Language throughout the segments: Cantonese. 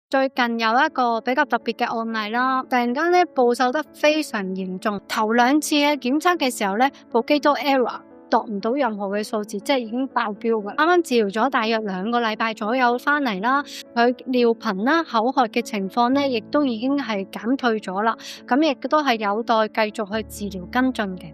最近有一個比較特別嘅案例啦，突然間咧暴瘦得非常嚴重，頭2次嘅檢測嘅時候咧，部機都 error， 度唔到任何嘅數字，即係已經爆標㗎。啱啱治療咗大約2個禮拜左右翻嚟啦，佢尿頻啦、口渴嘅情況咧，亦都已經係減退咗啦，咁亦都係有待繼續去治療跟進嘅。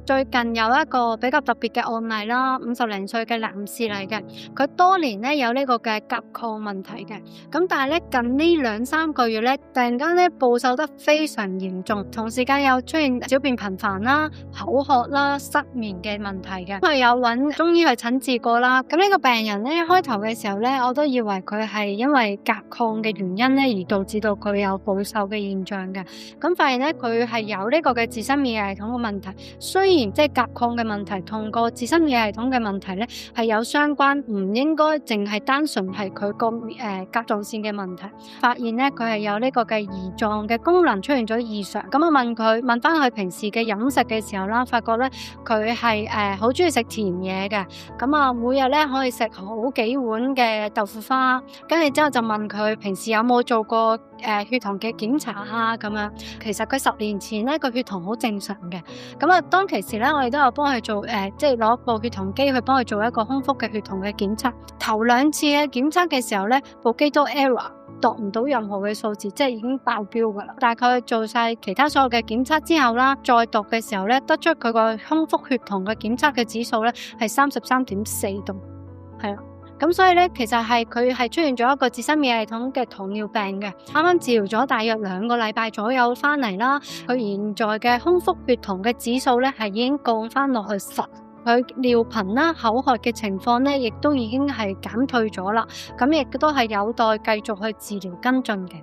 最近有一個比較特別嘅案例啦，50零歲嘅男士嚟嘅，佢多年咧有呢個嘅甲亢問題嘅，咁但係咧近呢2-3個月咧，突然間咧暴瘦得非常嚴重，同時間又出現小便頻繁啦、口渴啦、失眠嘅問題嘅，佢有揾中醫去診治過啦。咁呢個病人咧開頭嘅時候咧，我都以為佢係因為甲亢嘅原因咧而導致到佢有暴瘦嘅現象嘅，咁發現咧佢係有呢個嘅自身免疫系統嘅問題，雖然即係甲亢嘅問題同個自身免疫系統嘅問題咧係有相關，唔應該淨係單純係佢個甲狀腺嘅問題。發現咧佢係有呢個嘅胰臟嘅功能出現咗異常。咁我問翻佢平時嘅飲食嘅時候啦，發覺咧佢係好中意食甜嘢嘅。咁啊每日咧可以食好幾碗嘅豆腐花，跟住之後就問佢平時有冇做過血糖嘅檢查啊咁樣。其實佢10年前咧個血糖好正常嘅。咁啊當其時咧我哋都有幫佢做即係攞部血糖機去幫佢做一個空腹嘅血糖嘅檢測。頭2次嘅檢測嘅時候咧，部機都 error， 度唔到任何嘅數字，即係已經爆標㗎啦。大概做晒其他所有嘅檢測之後啦，再度嘅時候咧，得出佢個空腹血糖嘅檢測嘅指數咧係33.4度，係啦。咁所以咧，其實佢係出現咗一個自身免疫系統嘅糖尿病嘅。啱啱治療咗大約2個禮拜左右翻嚟啦，佢現在嘅空腹血糖嘅指數咧係已經降翻落去10，佢尿頻啦、口渴嘅情況咧亦都已經係減退咗啦，咁亦都係有待繼續去治療跟進嘅。